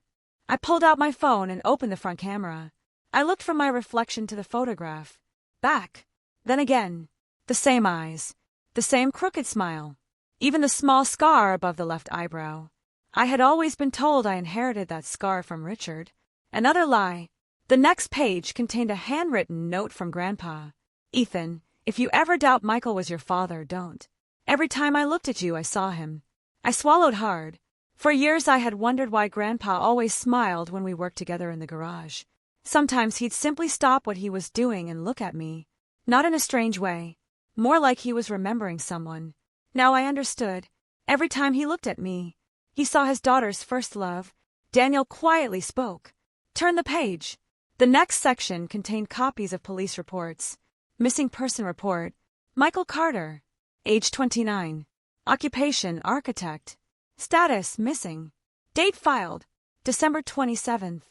I pulled out my phone and opened the front camera. I looked from my reflection to the photograph. Back. Then again. The same eyes. The same crooked smile. Even the small scar above the left eyebrow. I had always been told I inherited that scar from Richard. Another lie. The next page contained a handwritten note from Grandpa. "Ethan, if you ever doubt Michael was your father, don't. Every time I looked at you, I saw him." I swallowed hard. For years I had wondered why Grandpa always smiled when we worked together in the garage. Sometimes he'd simply stop what he was doing and look at me. Not in a strange way. More like he was remembering someone. Now I understood. Every time he looked at me, he saw his daughter's first love. Daniel quietly spoke. "Turn the page." The next section contained copies of police reports. Missing person report. Michael Carter. Age 29. Occupation, architect. Status, missing. Date filed, December 27th.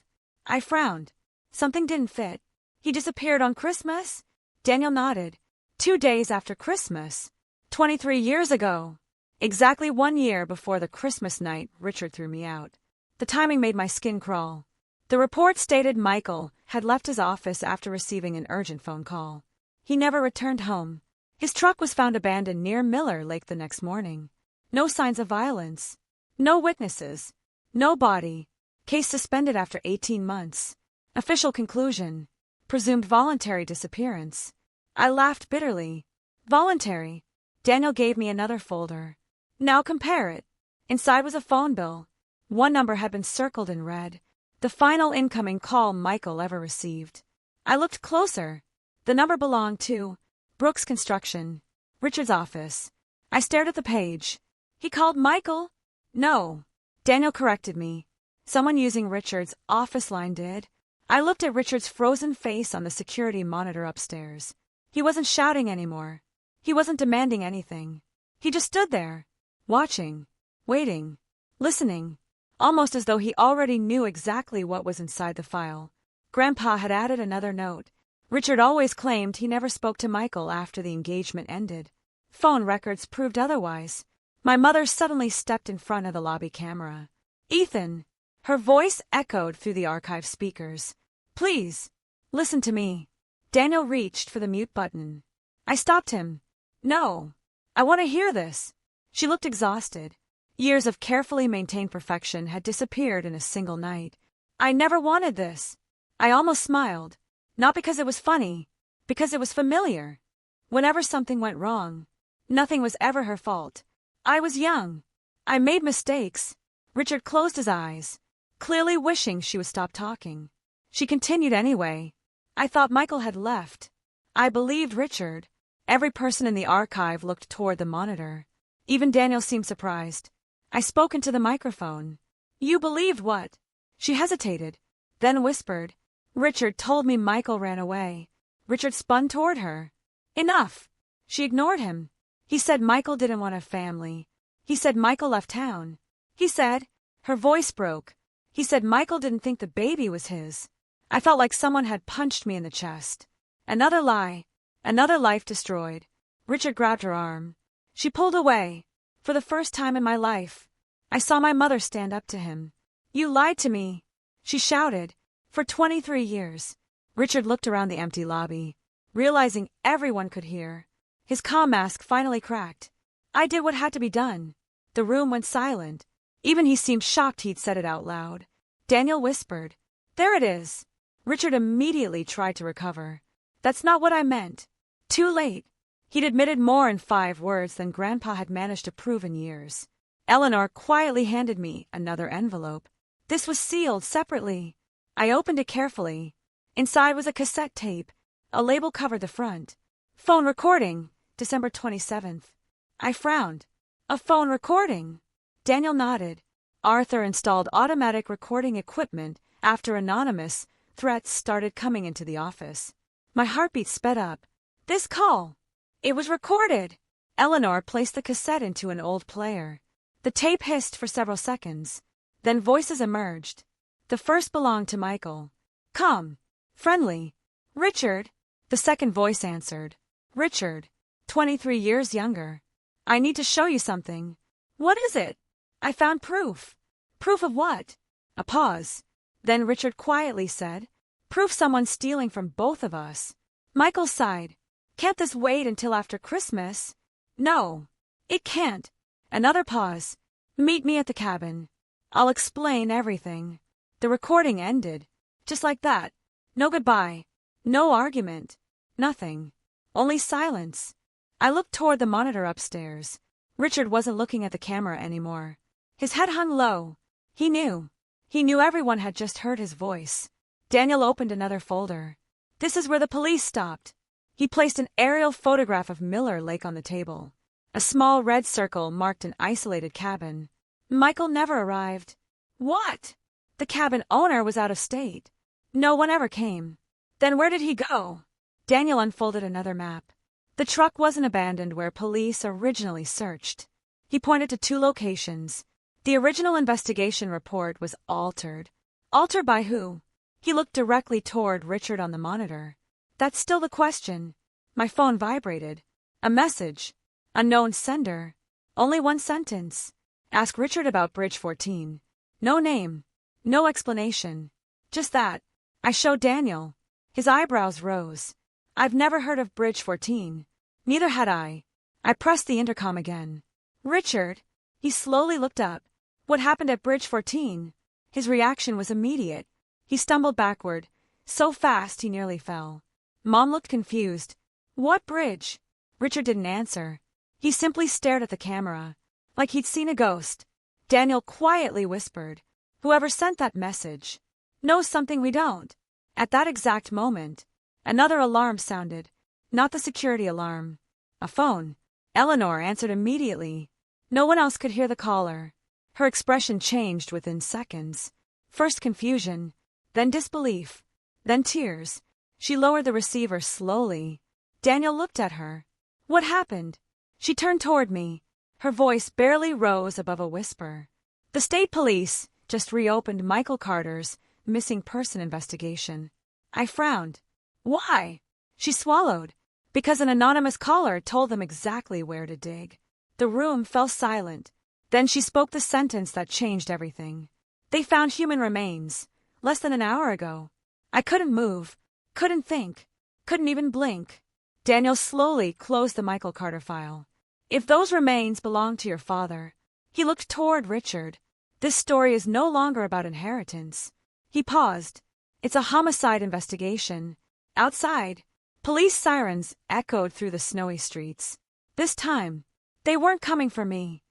I frowned. Something didn't fit. He disappeared on Christmas? Daniel nodded. 2 days after Christmas. 23 years ago. Exactly 1 year before the Christmas night Richard threw me out. The timing made my skin crawl. The report stated Michael had left his office after receiving an urgent phone call. He never returned home. His truck was found abandoned near Miller Lake the next morning. No signs of violence. No witnesses. No body. Case suspended after 18 months. Official conclusion. Presumed voluntary disappearance. I laughed bitterly. Voluntary. Daniel gave me another folder. Now compare it. Inside was a phone bill. One number had been circled in red. The final incoming call Michael ever received. I looked closer. The number belonged to Brooks Construction, Richard's office. I stared at the page. He called Michael? No. Daniel corrected me. Someone using Richard's office line did. I looked at Richard's frozen face on the security monitor upstairs. He wasn't shouting anymore. He wasn't demanding anything. He just stood there, watching, waiting, listening, almost as though he already knew exactly what was inside the file. Grandpa had added another note. Richard always claimed he never spoke to Michael after the engagement ended. Phone records proved otherwise. My mother suddenly stepped in front of the lobby camera. Ethan! Her voice echoed through the archive speakers. Please, listen to me. Daniel reached for the mute button. I stopped him. No. I want to hear this. She looked exhausted. Years of carefully maintained perfection had disappeared in a single night. I never wanted this. I almost smiled. Not because it was funny, because it was familiar. Whenever something went wrong, nothing was ever her fault. I was young. I made mistakes. Richard closed his eyes, clearly wishing she would stop talking. She continued anyway. I thought Michael had left. I believed Richard. Every person in the archive looked toward the monitor. Even Daniel seemed surprised. I spoke into the microphone. You believed what? She hesitated, then whispered. Richard told me Michael ran away. Richard spun toward her. Enough. She ignored him. He said Michael didn't want a family. He said Michael left town. He said, her voice broke. He said Michael didn't think the baby was his. I felt like someone had punched me in the chest. Another lie. Another life destroyed. Richard grabbed her arm. She pulled away. For the first time in my life, I saw my mother stand up to him. You lied to me, she shouted. For 23 years. Richard looked around the empty lobby, realizing everyone could hear. His comm mask finally cracked. I did what had to be done. The room went silent. Even he seemed shocked he'd said it out loud. Daniel whispered, There it is. Richard immediately tried to recover. That's not what I meant. Too late. He'd admitted more in 5 words than Grandpa had managed to prove in years. Eleanor quietly handed me another envelope. This was sealed separately. I opened it carefully. Inside was a cassette tape. A label covered the front. Phone recording, December 27th. I frowned. A phone recording? Daniel nodded. Arthur installed automatic recording equipment after anonymous threats started coming into the office. My heartbeat sped up. This call. It was recorded. Eleanor placed the cassette into an old player. The tape hissed for several seconds. Then voices emerged. The first belonged to Michael. Calm. Friendly. Richard. The second voice answered. Richard. 23 years younger. I need to show you something. What is it? I found proof. Proof of what? A pause. Then Richard quietly said, Proof someone's stealing from both of us. Michael sighed. Can't this wait until after Christmas? No. It can't. Another pause. Meet me at the cabin. I'll explain everything. The recording ended. Just like that. No goodbye. No argument. Nothing. Only silence. I looked toward the monitor upstairs. Richard wasn't looking at the camera anymore. His head hung low. He knew. He knew everyone had just heard his voice. Daniel opened another folder. This is where the police stopped. He placed an aerial photograph of Miller Lake on the table. A small red circle marked an isolated cabin. Michael never arrived. What? The cabin owner was out of state. No one ever came. Then where did he go? Daniel unfolded another map. The truck wasn't abandoned where police originally searched. He pointed to 2 locations. The original investigation report was altered. Altered by who? He looked directly toward Richard on the monitor. That's still the question. My phone vibrated. A message. Unknown sender. Only 1 sentence. Ask Richard about Bridge 14. No name. No explanation. Just that. I showed Daniel. His eyebrows rose. I've never heard of Bridge 14. Neither had I. I pressed the intercom again. Richard. He slowly looked up. What happened at Bridge 14? His reaction was immediate. He stumbled backward, so fast he nearly fell. Mom looked confused. What bridge? Richard didn't answer. He simply stared at the camera, like he'd seen a ghost. Daniel quietly whispered, "Whoever sent that message knows something we don't." At that exact moment, another alarm sounded, not the security alarm. A phone. Eleanor answered immediately. No one else could hear the caller. Her expression changed within seconds. First confusion, then disbelief, then tears. She lowered the receiver slowly. Daniel looked at her. "What happened?" She turned toward me. Her voice barely rose above a whisper. "The state police just reopened Michael Carter's missing person investigation." I frowned. "Why?" She swallowed. "Because an anonymous caller told them exactly where to dig." The room fell silent. Then she spoke the sentence that changed everything. "They found human remains, less than an hour ago." I couldn't move, couldn't think, couldn't even blink. Daniel slowly closed the Michael Carter file. "If those remains belong to your father," he looked toward Richard, "this story is no longer about inheritance." He paused. "It's a homicide investigation." Outside, police sirens echoed through the snowy streets. This time, they weren't coming for me.